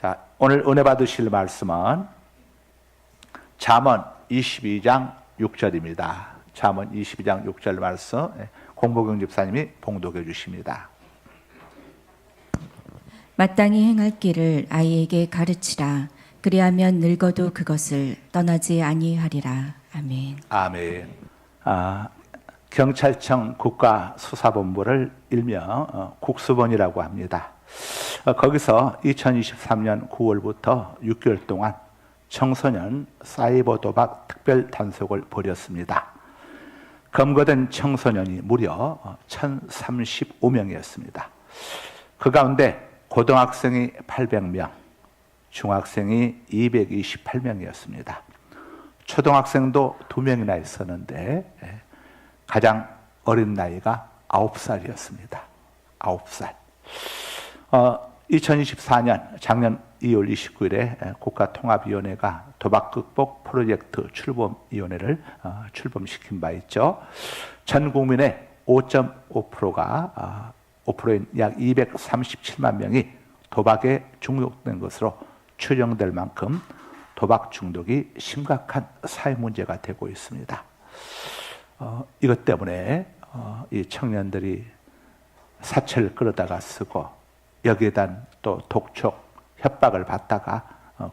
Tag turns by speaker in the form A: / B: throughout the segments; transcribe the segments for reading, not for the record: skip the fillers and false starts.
A: 자, 오늘 은혜 받으실 말씀은 잠언 22장 6절입니다. 잠언 22장 6절 말씀 공보경 집사님이 봉독해 주십니다.
B: 마땅히 행할 길을 아이에게 가르치라. 그리하면 늙어도 그것을 떠나지 아니하리라. 아멘.
A: 아멘. 경찰청 국가수사본부를 일명 국수본이라고 합니다. 거기서 2023년 9월부터 6개월 동안 청소년 사이버 도박 특별 단속을 벌였습니다. 검거된 청소년이 무려 1,035명이었습니다. 그 가운데 고등학생이 800명, 중학생이 228명이었습니다. 초등학생도 2명이나 있었는데 가장 어린 나이가 9살이었습니다. 9살. 2024년 작년 2월 29일에 국가통합위원회가 도박극복 프로젝트 출범위원회를 출범시킨 바 있죠. 전 국민의 5.5%가 5%인 약 237만 명이 도박에 중독된 것으로 추정될 만큼 도박 중독이 심각한 사회 문제가 되고 있습니다. 이것 때문에 이 청년들이 사채를 끌어다가 쓰고 여기에다 또 독촉, 협박을 받다가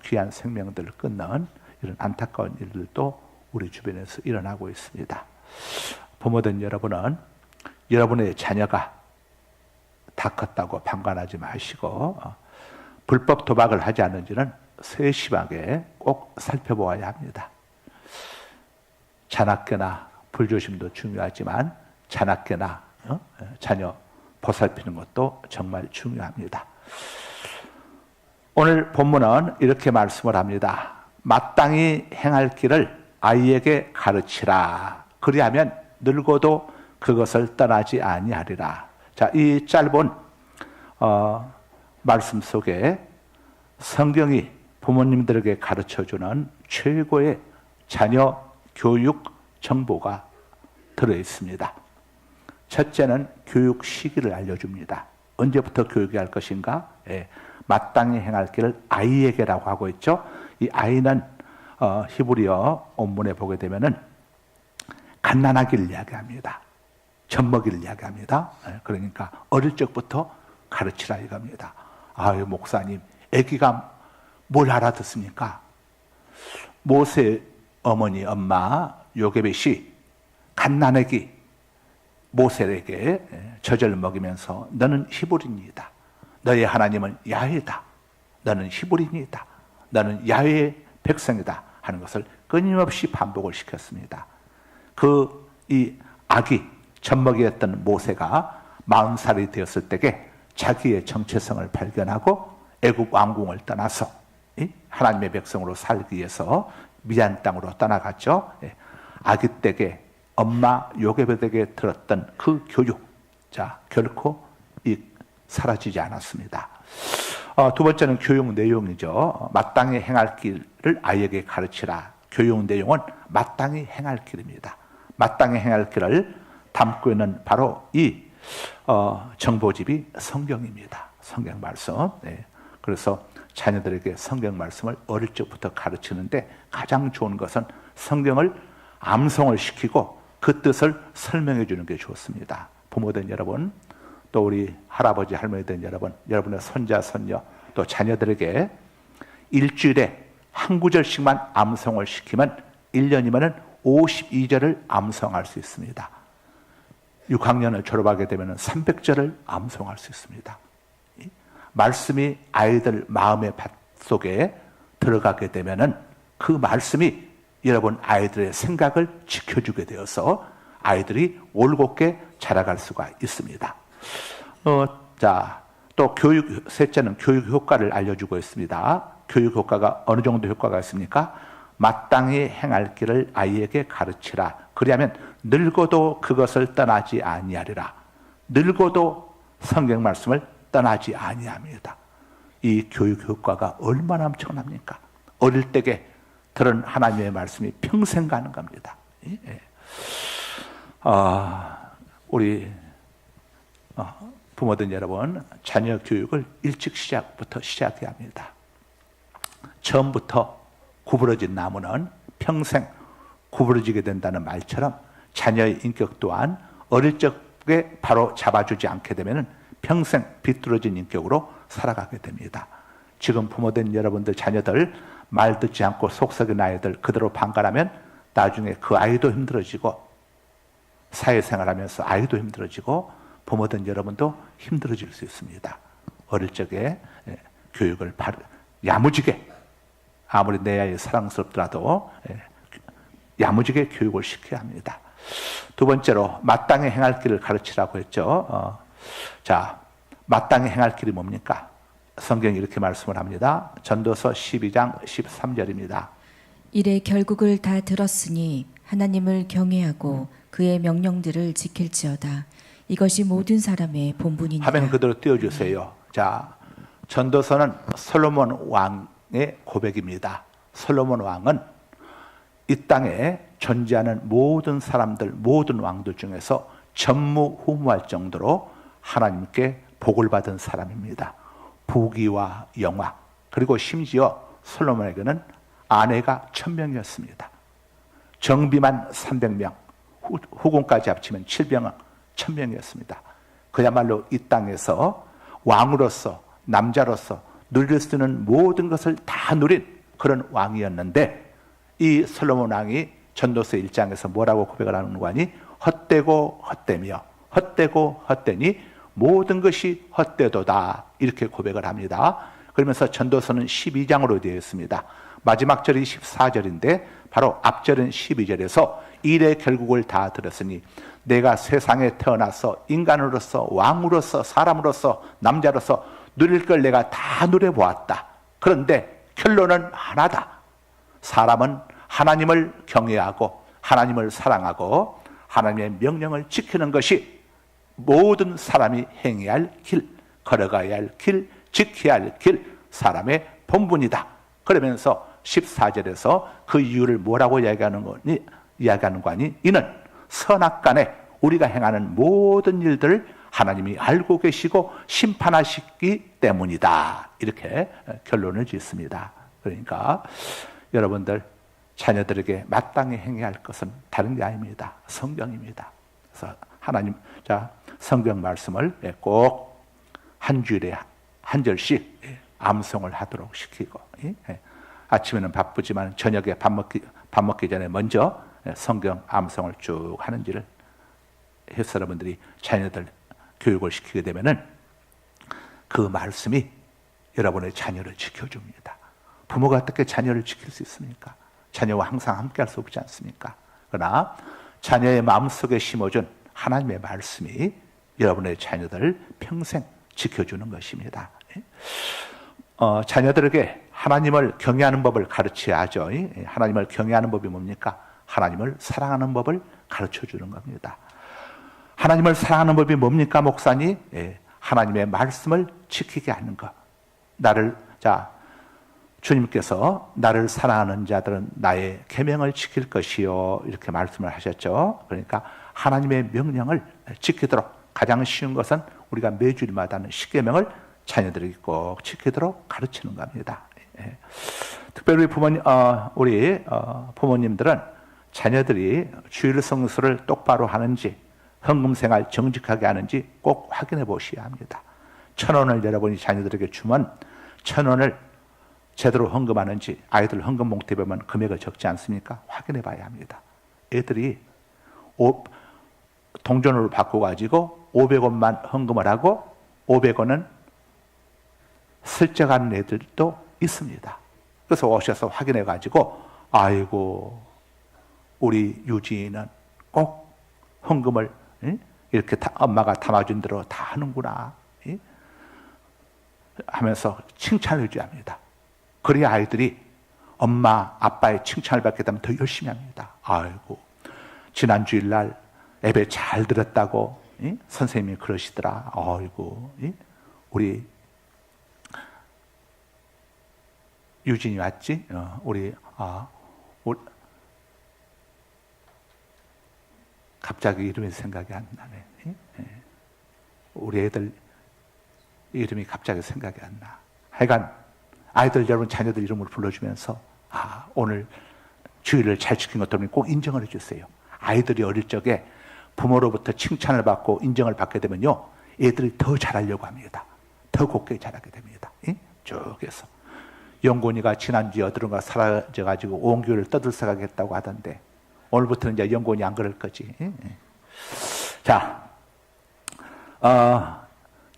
A: 귀한 생명들을 끊는 이런 안타까운 일들도 우리 주변에서 일어나고 있습니다. 부모된 여러분은 여러분의 자녀가 다 컸다고 방관하지 마시고 불법 도박을 하지 않는지는 세심하게 꼭 살펴보아야 합니다. 자나깨나 불조심도 중요하지만 자나깨나 자녀 보살피는 것도 정말 중요합니다. 오늘 본문은 이렇게 말씀을 합니다. 마땅히 행할 길을 아이에게 가르치라. 그리하면 늙어도 그것을 떠나지 아니하리라. 자, 이 짧은 말씀 속에 성경이 부모님들에게 가르쳐주는 최고의 자녀 교육 정보가 들어있습니다. 첫째는 교육 시기를 알려줍니다. 언제부터 교육할 것인가? 마땅히 행할 길을 아이에게라고 하고 있죠. 이 아이는 히브리어 원문에 보게 되면은 갓난아기를 이야기합니다. 젖먹이를 이야기합니다. 그러니까 어릴 적부터 가르치라 이겁니다. 아유 목사님, 아기가 뭘 알아듣습니까? 모세 어머니 엄마 요게벳이 갓난아기 모세에게 젖을 먹이면서 너는 히브리인이다. 너의 하나님은 야훼다. 너는 히브리인이다. 너는 야훼의 백성이다 하는 것을 끊임없이 반복을 시켰습니다. 이 아기 젖먹이였던 모세가 40살이 되었을 때에 자기의 정체성을 발견하고 애굽 왕궁을 떠나서 하나님의 백성으로 살기 위해서 미디안 땅으로 떠나갔죠. 아기 때에 엄마 요게벳에게 들었던 그 교육, 자 결코 사라지지 않았습니다. 두 번째는 교육 내용이죠. 마땅히 행할 길을 아이에게 가르치라. 교육 내용은 마땅히 행할 길입니다. 마땅히 행할 길을 담고 있는 바로 이 정보집이 성경입니다. 성경 말씀. 그래서 자녀들에게 성경 말씀을 어릴 적부터 가르치는데 가장 좋은 것은 성경을 암송을 시키고 그 뜻을 설명해 주는 게 좋습니다. 부모된 여러분, 또 우리 할아버지 할머니 된 여러분, 여러분의 손자 손녀 또 자녀들에게 일주일에 한 구절씩만 암송을 시키면 1년이면 52절을 암송할 수 있습니다. 6학년을 졸업하게 되면 300절을 암송할 수 있습니다. 말씀이 아이들 마음의 밭 속에 들어가게 되면 그 말씀이 여러분 아이들의 생각을 지켜주게 되어서 아이들이 올곧게 자라갈 수가 있습니다. 또 셋째는 교육 효과를 알려주고 있습니다. 교육 효과가 어느 정도 효과가 있습니까? 마땅히 행할 길을 아이에게 가르치라. 그리하면 늙어도 그것을 떠나지 아니하리라. 늙어도 성경 말씀을 떠나지 아니합니다. 이 교육 효과가 얼마나 엄청납니까? 어릴 때에 들은 하나님의 말씀이 평생 가는 겁니다. 우리 부모들 여러분, 자녀 교육을 일찍 시작부터 시작해야 합니다. 처음부터 구부러진 나무는 평생 구부러지게 된다는 말처럼 자녀의 인격 또한 어릴 적에 바로 잡아주지 않게 되면 평생 비뚤어진 인격으로 살아가게 됩니다. 지금 부모된 여러분들 자녀들 말 듣지 않고 속썩인 아이들 그대로 방관하면 나중에 그 아이도 힘들어지고 사회생활하면서 아이도 힘들어지고 부모된 여러분도 힘들어질 수 있습니다. 어릴 적에 교육을 야무지게 아무리 내 아이 사랑스럽더라도 야무지게 교육을 시켜야 합니다. 두 번째로 마땅히 행할 길을 가르치라고 했죠. 자, 마땅히 행할 길이 뭡니까? 성경이 이렇게 말씀을 합니다. 전도서 12장 13절입니다.
B: 이래 결국을 다 들었으니 하나님을 경외하고 그의 명령들을 지킬지어다. 이것이 모든 사람의 본분이니라.
A: 화면 그대로 띄워주세요. 자, 전도서는 솔로몬 왕의 고백입니다. 솔로몬 왕은 이 땅에 존재하는 모든 사람들, 모든 왕들 중에서 전무후무할 정도로 하나님께 복을 받은 사람입니다. 부귀와 영화, 그리고 심지어 솔로몬에게는 아내가 1000명이었습니다. 정비만 300명, 후궁까지 합치면 1000명이었습니다. 그야말로 이 땅에서 왕으로서, 남자로서 누릴 수 있는 모든 것을 다 누린 그런 왕이었는데, 이 솔로몬 왕이 전도서 1장에서 뭐라고 고백을 하는 거니? 헛되고 헛되며 헛되고 헛되니 모든 것이 헛되도다, 이렇게 고백을 합니다. 그러면서 전도서는 12장으로 되어 있습니다. 마지막 절이 14절인데 바로 앞절은 12절에서 일의 결국을 다 들었으니 내가 세상에 태어나서 인간으로서 왕으로서 사람으로서 남자로서 누릴 걸 내가 다 누려보았다. 그런데 결론은 하나다. 사람은 하나님을 경외하고 하나님을 사랑하고 하나님의 명령을 지키는 것이 모든 사람이 행해야 할 길, 걸어가야 할 길, 지켜야 할 길, 사람의 본분이다. 그러면서 14절에서 그 이유를 뭐라고 이야기하는 거니? 이는 선악간에 우리가 행하는 모든 일들을 하나님이 알고 계시고 심판하시기 때문이다. 이렇게 결론을 짓습니다. 그러니까 여러분들 자녀들에게 마땅히 행해야 할 것은 다른 게 아닙니다. 성경입니다. 그래서 하나님, 자, 성경 말씀을 꼭 한 주일에 한 절씩 암송을 하도록 시키고, 아침에는 바쁘지만 저녁에 밥 먹기 전에 먼저 성경 암송을 쭉 하는지를 해서 여러분들이 자녀들 교육을 시키게 되면은 그 말씀이 여러분의 자녀를 지켜줍니다. 부모가 어떻게 자녀를 지킬 수 있습니까? 자녀와 항상 함께 할 수 없지 않습니까? 그러나 자녀의 마음속에 심어준 하나님의 말씀이 여러분의 자녀들을 평생 지켜주는 것입니다. 자녀들에게 하나님을 경외하는 법을 가르쳐야죠. 하나님을 경외하는 법이 뭡니까? 하나님을 사랑하는 법을 가르쳐주는 겁니다. 하나님을 사랑하는 법이 뭡니까, 목사님? 하나님의 말씀을 지키게 하는 것. 주님께서 나를 사랑하는 자들은 나의 계명을 지킬 것이요, 이렇게 말씀을 하셨죠. 그러니까 하나님의 명령을 지키도록, 가장 쉬운 것은 우리가 매주일마다 하는 십계명을 자녀들에게 꼭 지키도록 가르치는 겁니다. 특별히 우리 부모님들은 자녀들이 주일 성수를 똑바로 하는지, 헌금 생활 정직하게 하는지 꼭 확인해 보셔야 합니다. 1,000원을 여러분이 자녀들에게 주면 1,000원을 제대로 헌금하는지, 아이들 헌금 봉투에 보면 금액을 적지 않습니까? 확인해 봐야 합니다. 애들이 동전으로 바꿔가지고 500원만 헌금을 하고 500원은 슬쩍하는 애들도 있습니다. 그래서 오셔서 확인해가지고, 아이고, 우리 유진이는 꼭 헌금을 이렇게 엄마가 담아준 대로 다 하는구나 하면서 칭찬을 해줘야 합니다. 그래야 아이들이 엄마, 아빠의 칭찬을 받게 되면 더 열심히 합니다. 아이고, 지난 주일날 예배 잘 들었다고 선생님이 그러시더라. 아이고, 우리 유진이 왔지? 우리 갑자기 이름이 생각이 안 나네. 우리 애들 이름이 갑자기 생각이 안 나. 하여간 아이들 여러분 자녀들 이름을 불러주면서 오늘 주일을 잘 지킨 것 때문에 꼭 인정을 해주세요. 아이들이 어릴 적에 부모로부터 칭찬을 받고 인정을 받게 되면요, 애들이 더 잘하려고 합니다. 더 곱게 자라게 됩니다. 쭉 해서 영곤이가 지난주에 어디론가 사라져가지고 온 교회를 떠들썩하게 했다고 하던데 오늘부터는 이제 영곤이 안 그럴 거지. 자,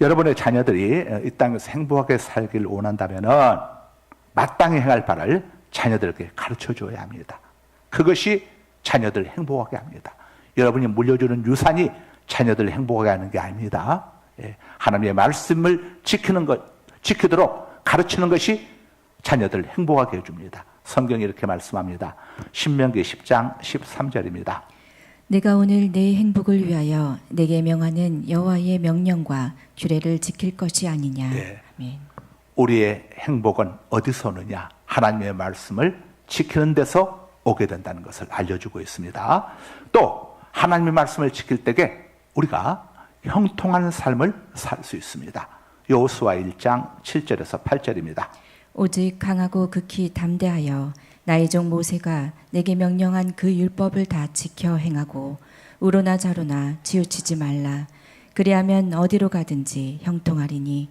A: 여러분의 자녀들이 이 땅에서 행복하게 살기를 원한다면은 마땅히 행할 바를 자녀들에게 가르쳐 줘야 합니다. 그것이 자녀들 행복하게 합니다. 여러분이 물려주는 유산이 자녀들을 행복하게 하는 게 아닙니다. 하나님의 말씀을 지키도록 가르치는 것이 자녀들을 행복하게 해줍니다. 성경이 이렇게 말씀합니다. 신명기 10장 13절입니다.
B: 내가 오늘 내 행복을 위하여 내게 명하는 여호와의 명령과 규례를 지킬 것이 아니냐.
A: 네.
B: 아멘.
A: 우리의 행복은 어디서 오느냐? 하나님의 말씀을 지키는 데서 오게 된다는 것을 알려주고 있습니다. 또 하나님의 말씀을 지킬 때에 우리가 형통한 삶을 살 수 있습니다. 여호수아 1장 7절에서 8절입니다.
B: 오직 강하고 극히 담대하여 나의 종 모세가 내게 명령한 그 율법을 다 지켜 행하고 우로나 좌로나 치우치지 말라. 그리하면 어디로 가든지 형통하리니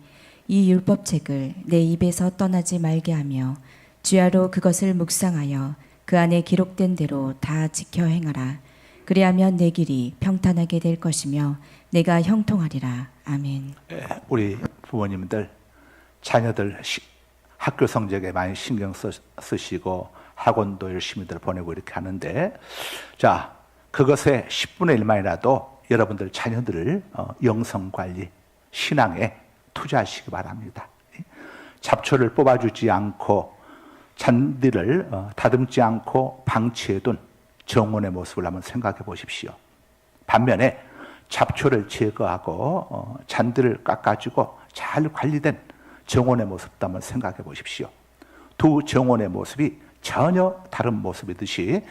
B: 이 율법책을 내 입에서 떠나지 말게 하며 주야로 그것을 묵상하여 그 안에 기록된 대로 다 지켜 행하라. 그리하면 내 길이 평탄하게 될 것이며 내가 형통하리라. 아멘.
A: 우리 부모님들 자녀들 학교 성적에 많이 신경 쓰시고 학원도 열심히들 보내고 이렇게 하는데, 자, 그것의 10분의 1만이라도 여러분들 자녀들을 영성관리, 신앙에 투자하시기 바랍니다. 잡초를 뽑아주지 않고 잔디를 다듬지 않고 방치해둔 정원의 모습을 한번 생각해 보십시오. 반면에 잡초를 제거하고 잔디를 깎아주고 잘 관리된 정원의 모습도 한번 생각해 보십시오. 두 정원의 모습이 전혀 다른 모습이듯이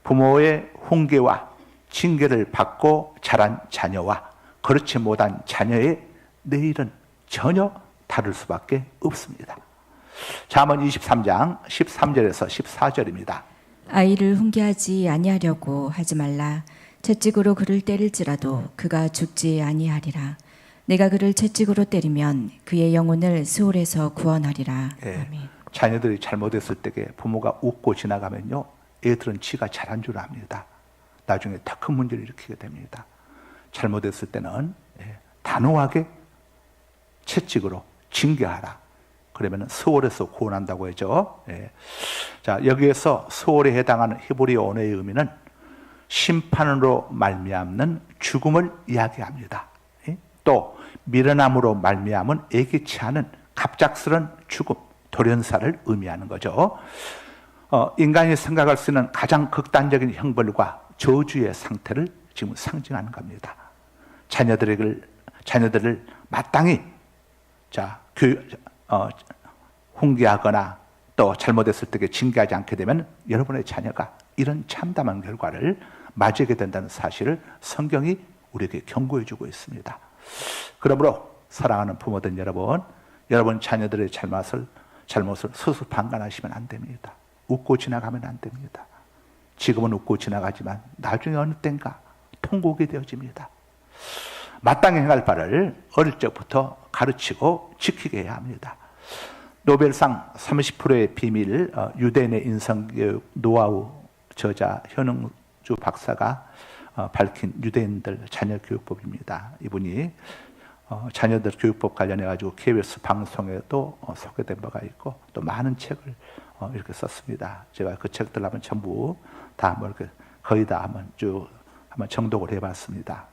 A: 부모의 훈계와 징계를 받고 자란 자녀와 그렇지 못한 자녀의 내일은 전혀 다를 수밖에 없습니다. 잠언 23장 13절에서 14절입니다.
B: 아이를 훈계하지 아니하려고 하지 말라. 채찍으로 그를 때릴지라도 그가 죽지 아니하리라. 내가 그를 채찍으로 때리면 그의 영혼을 수월에서 구원하리라. 아멘.
A: 자녀들이 잘못했을 때에 부모가 웃고 지나가면요, 애들은 지가 잘한 줄 압니다. 나중에 더 큰 문제를 일으키게 됩니다. 잘못했을 때는 단호하게 채찍으로 징계하라. 그러면 수월에서 구원한다고 하죠. 자, 여기에서 수월에 해당하는 히브리어 언어의 의미는 심판으로 말미암는 죽음을 이야기합니다. 또 미련함으로 말미암은 예기치 않은 갑작스런 죽음, 돌연사를 의미하는 거죠. 인간이 생각할 수 있는 가장 극단적인 형벌과 저주의 상태를 지금 상징하는 겁니다. 자녀들을 마땅히 훈계하거나 또 잘못했을 때 징계하지 않게 되면 여러분의 자녀가 이런 참담한 결과를 맞이하게 된다는 사실을 성경이 우리에게 경고해 주고 있습니다. 그러므로 사랑하는 부모들 여러분 자녀들의 잘못을 스스로 판단하시면 안 됩니다. 웃고 지나가면 안 됩니다. 지금은 웃고 지나가지만 나중에 어느 땐가 통곡이 되어집니다. 마땅히 행할 바를 어릴 적부터 가르치고 지키게 해야 합니다. 노벨상 30%의 비밀, 유대인의 인성교육 노하우 저자 현응주 박사가 밝힌 유대인들 자녀 교육법입니다. 이분이 자녀들 교육법 관련해 가지고 KBS 방송에도 소개된 바가 있고 또 많은 책을 이렇게 썼습니다. 제가 그 책들 한번 전부 다 한번 거의 다 한번 정독을 해봤습니다.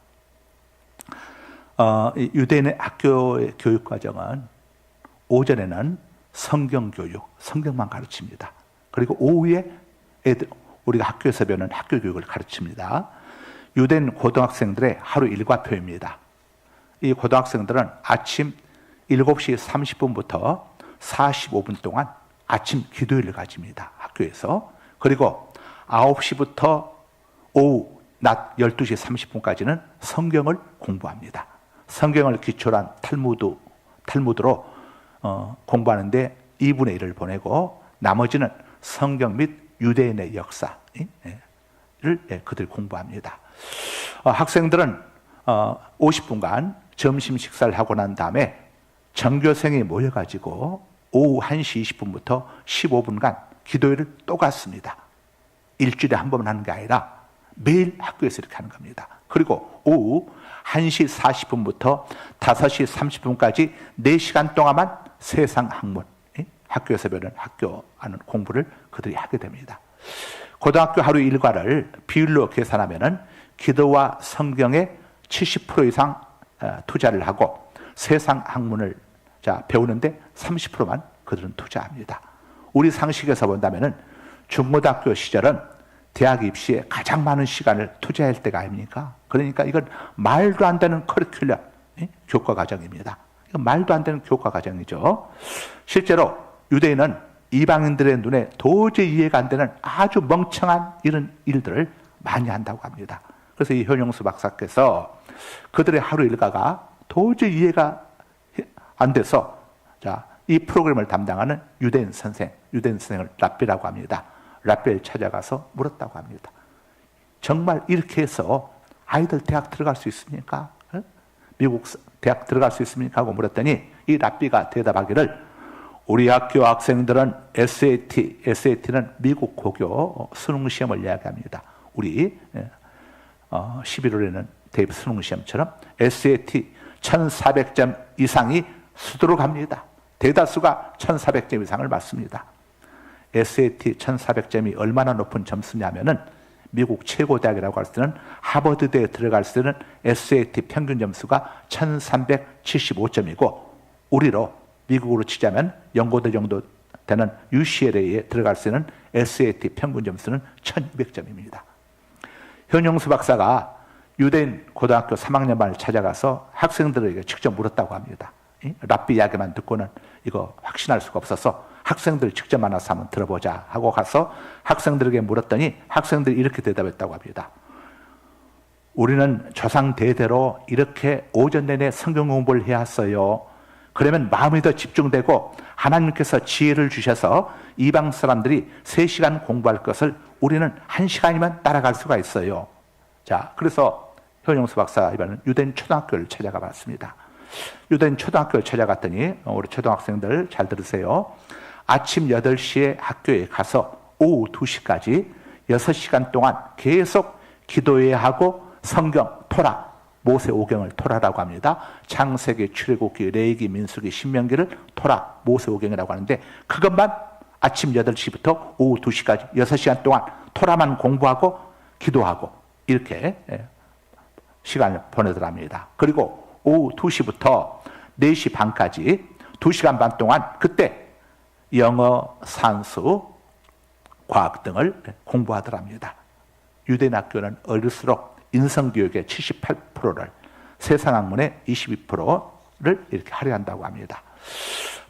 A: 유대인의 학교의 교육 과정은 오전에는 성경 교육, 성경만 가르칩니다. 그리고 오후에 우리가 학교에서 배우는 학교 교육을 가르칩니다. 유대인 고등학생들의 하루 일과표입니다. 이 고등학생들은 아침 7시 30분부터 45분 동안 아침 기도회를 가집니다. 학교에서. 그리고 9시부터 오후 낮 12시 30분까지는 성경을 공부합니다. 성경을 기초로 한 탈무드로 공부하는데 2분의 1을 보내고 나머지는 성경 및 유대인의 역사를 그들이 공부합니다. 학생들은 50분간 점심 식사를 하고 난 다음에 전교생이 모여가지고 오후 1시 20분부터 15분간 기도회를 또 갔습니다. 일주일에 한 번 하는 게 아니라 매일 학교에서 이렇게 하는 겁니다. 그리고 오후 1시 40분부터 5시 30분까지 4시간 동안만 세상 학문, 학교에서 배우는 학교 하는 공부를 그들이 하게 됩니다. 고등학교 하루 일과를 비율로 계산하면은 기도와 성경에 70% 이상 투자를 하고 세상 학문을 배우는데 30%만 그들은 투자합니다. 우리 상식에서 본다면은 중고등학교 시절은 대학 입시에 가장 많은 시간을 투자할 때가 아닙니까? 그러니까 이건 말도 안 되는 커리큘럼, 교과 과정입니다. 이건 말도 안 되는 교과 과정이죠. 실제로 유대인은 이방인들의 눈에 도저히 이해가 안 되는 아주 멍청한 이런 일들을 많이 한다고 합니다. 그래서 이 현용수 박사께서 그들의 하루 일과가 도저히 이해가 안 돼서 이 프로그램을 담당하는 유대인 선생을 랍비라고 합니다. 랍비를 찾아가서 물었다고 합니다. 정말 이렇게 해서 아이들 대학 들어갈 수 있습니까? 미국 대학 들어갈 수 있습니까? 하고 물었더니 이 랍비가 대답하기를 우리 학교 학생들은 SAT는 미국 고교 수능 시험을 이야기합니다. 우리 11월에는 대입 수능 시험처럼 SAT 1400점 이상이 수두로 갑니다. 대다수가 1400점 이상을 맞습니다. SAT 1400점이 얼마나 높은 점수냐면은 미국 최고 대학이라고 할 때는 하버드대에 들어갈 때는 SAT 평균 점수가 1375점이고 우리로 미국으로 치자면 연고대 정도 되는 UCLA에 들어갈 때는 SAT 평균 점수는 1200점입니다. 현용수 박사가 유대인 고등학교 3학년반을 찾아가서 학생들에게 직접 물었다고 합니다. 랍비 이야기만 듣고는 이거 확신할 수가 없어서 학생들 직접 만나서 한번 들어보자 하고 가서 학생들에게 물었더니 학생들이 이렇게 대답했다고 합니다. 우리는 조상 대대로 이렇게 오전 내내 성경 공부를 해왔어요. 그러면 마음이 더 집중되고 하나님께서 지혜를 주셔서 이방 사람들이 3시간 공부할 것을 우리는 1시간이면 따라갈 수가 있어요. 자, 그래서 현용수 박사 이번에는 유대인 초등학교를 찾아가 봤습니다. 유대인 초등학교를 찾아갔더니 우리 초등학생들 잘 들으세요. 아침 8시에 학교에 가서 오후 2시까지 6시간 동안 계속 기도해야 하고 성경, 토라, 모세 오경을 토라라고 합니다. 창세기, 출애굽기, 레위기, 민수기, 신명기를 토라, 모세 오경이라고 하는데 그것만 아침 8시부터 오후 2시까지 6시간 동안 토라만 공부하고 기도하고 이렇게 시간을 보내더랍니다. 그리고 오후 2시부터 4시 반까지 2시간 반 동안 그때 영어, 산수, 과학 등을 공부하더랍니다. 유대인 학교는 어릴수록 인성교육의 78%를 세상학문의 22%를 이렇게 할애한다고 합니다.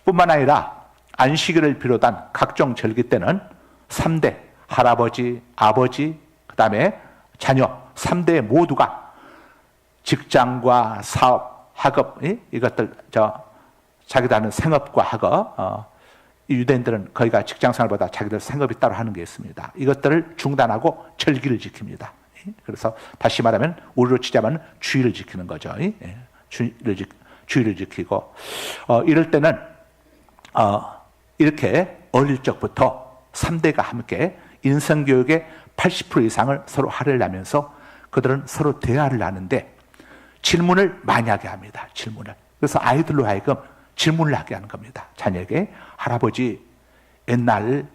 A: 뿐만 아니라 안식일을 비롯한 각종 절기 때는 3대 할아버지, 아버지, 그 다음에 자녀 3대 모두가 직장과 사업, 학업 이것들 자기들 하는 생업과 학업 이 유대인들은 거기가 직장생활보다 자기들 생업이 따로 하는 게 있습니다. 이것들을 중단하고 절기를 지킵니다. 그래서 다시 말하면 우리로 치자면 주의를 지키는 거죠. 주의를 지키고 이럴 때는 이렇게 어릴 적부터 3대가 함께 인성교육의 80% 이상을 서로 할애를 하면서 그들은 서로 대화를 하는데 질문을 많이 하게 합니다. 질문을. 그래서 아이들로 하여금 질문을 하게 하는 겁니다. 자녀에게 할아버지 옛날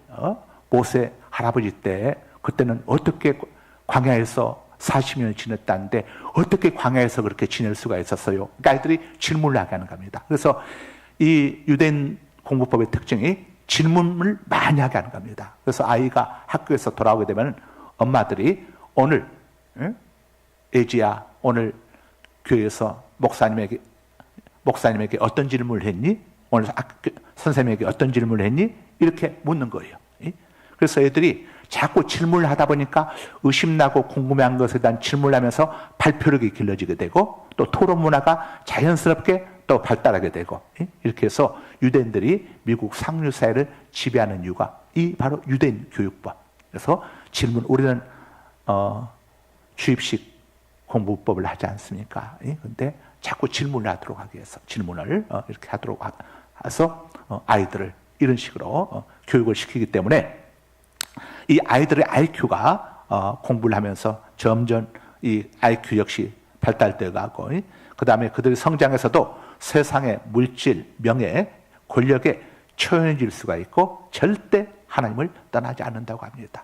A: 모세 할아버지 때 그때는 어떻게 광야에서 40년을 지냈다는데 어떻게 광야에서 그렇게 지낼 수가 있었어요? 그러니까 아이들이 질문을 하게 하는 겁니다. 그래서 이 유대인 공부법의 특징이 질문을 많이 하게 하는 겁니다. 그래서 아이가 학교에서 돌아오게 되면 엄마들이 오늘 애지야 오늘 교회에서 목사님에게 어떤 질문을 했니? 오늘 선생님에게 어떤 질문을 했니? 이렇게 묻는 거예요. 그래서 애들이 자꾸 질문을 하다 보니까 의심나고 궁금해한 것에 대한 질문을 하면서 발표력이 길러지게 되고 또 토론 문화가 자연스럽게 또 발달하게 되고, 이렇게 해서 유대인들이 미국 상류 사회를 지배하는 이유가 이 바로 유대인 교육법. 그래서 질문, 우리는 주입식 공부법을 하지 않습니까? 근데 자꾸 질문을 하도록 하기 위해서 질문을 이렇게 하도록 해서 아이들을 이런 식으로 교육을 시키기 때문에 이 아이들의 IQ가 공부를 하면서 점점 이 IQ 역시 발달되어 가고, 그 다음에 그들이 성장해서도 세상의 물질, 명예, 권력에 초연해질 수가 있고 절대 하나님을 떠나지 않는다고 합니다.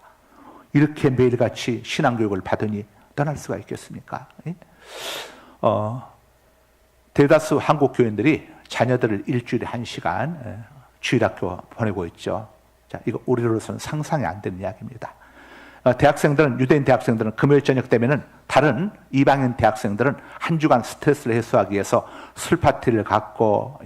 A: 이렇게 매일같이 신앙교육을 받으니 떠날 수가 있겠습니까? 대다수 한국 교인들이 자녀들을 일주일에 1시간 주일학교 보내고 있죠. 자, 이거 우리로서는 상상이 안 되는 이야기입니다. 대학생들은, 유대인 대학생들은 금요일 저녁 되면은 다른 이방인 대학생들은 한 주간 스트레스를 해소하기 위해서 술 파티를 갖고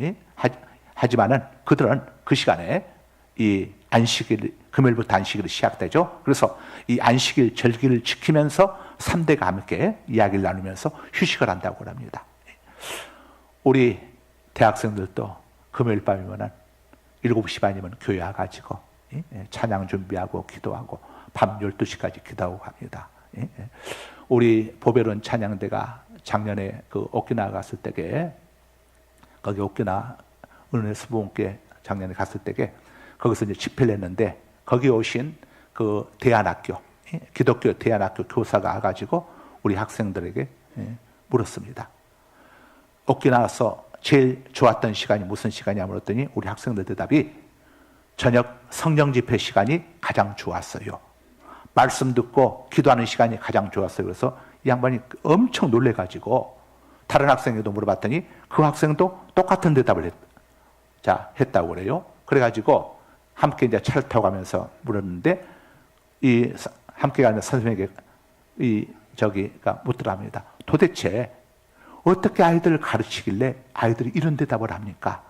A: 하지만은 그들은 그 시간에 이 안식일, 금요일부터 안식일이 시작되죠. 그래서 이 안식일 절기를 지키면서 3대가 함께 이야기를 나누면서 휴식을 한다고 합니다. 우리 대학생들도 금요일 밤이면은 7시 반이면 교회 와가지고 찬양 준비하고 기도하고 밤 12시까지 기도하고 합니다. 우리 보배론 찬양대가 작년에 그 오키나와 갔을 때에 거기 오키나와 은혜 수봉께 작년에 갔을 때에 거기서 이제 집회를 했는데 거기 오신 그 대안학교, 기독교 대안학교 교사가 와가지고 우리 학생들에게 물었습니다. 오키나와서 제일 좋았던 시간이 무슨 시간이냐 물었더니 우리 학생들 대답이 저녁 성령 집회 시간이 가장 좋았어요. 말씀 듣고 기도하는 시간이 가장 좋았어요. 그래서 이 양반이 엄청 놀래가지고 다른 학생에도 물어봤더니 그 학생도 똑같은 대답을 했다고 그래요. 그래가지고 함께 이제 차를 타고 가면서 물었는데 이 함께 가는 선생님에게 묻더랍니다. 도대체 어떻게 아이들을 가르치길래 아이들이 이런 대답을 합니까?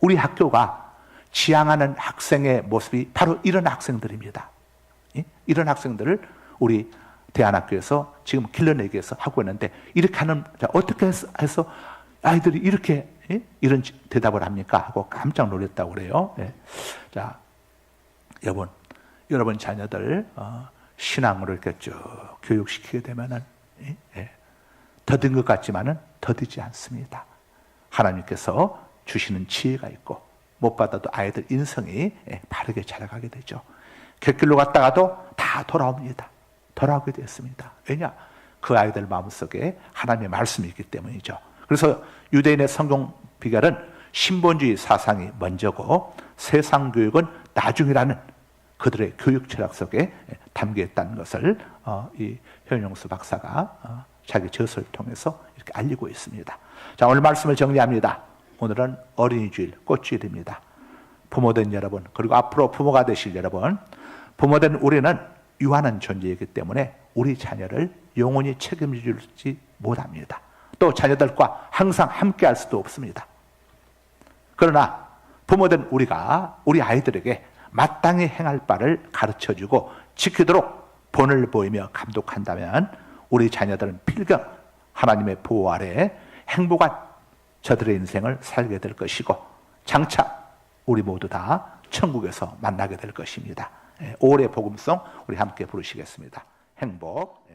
A: 우리 학교가 지향하는 학생의 모습이 바로 이런 학생들입니다. 이런 학생들을 우리 대안학교에서 지금 길러내기 위해서 하고 있는데 이렇게 하는, 어떻게 해서 아이들이 이렇게 이런 대답을 합니까? 하고 깜짝 놀랐다고 그래요. 자, 여러분 자녀들 신앙으로 이렇게 쭉 교육시키게 되면은 더딘 것 같지만은 더디지 않습니다. 하나님께서 주시는 지혜가 있고 못 받아도 아이들 인성이 바르게 자라가게 되죠. 객길로 갔다가도 다 돌아옵니다. 돌아오게 되었습니다. 왜냐? 그 아이들 마음속에 하나님의 말씀이 있기 때문이죠. 그래서 유대인의 성경 비결은 신본주의 사상이 먼저고 세상 교육은 나중이라는 그들의 교육 철학 속에 담겨 있다는 것을 이 현용수 박사가 자기 저서를 통해서 이렇게 알리고 있습니다. 자, 오늘 말씀을 정리합니다. 오늘은 어린이 주일, 꽃주일입니다. 부모된 여러분, 그리고 앞으로 부모가 되실 여러분, 부모된 우리는 유한한 존재이기 때문에 우리 자녀를 영원히 책임지지 못합니다. 또 자녀들과 항상 함께 할 수도 없습니다. 그러나 부모된 우리가 우리 아이들에게 마땅히 행할 바를 가르쳐주고 지키도록 본을 보이며 감독한다면 우리 자녀들은 필경 하나님의 보호 아래 행복한 저들의 인생을 살게 될 것이고 장차 우리 모두 다 천국에서 만나게 될 것입니다. 올해 복음송 우리 함께 부르시겠습니다. 행복.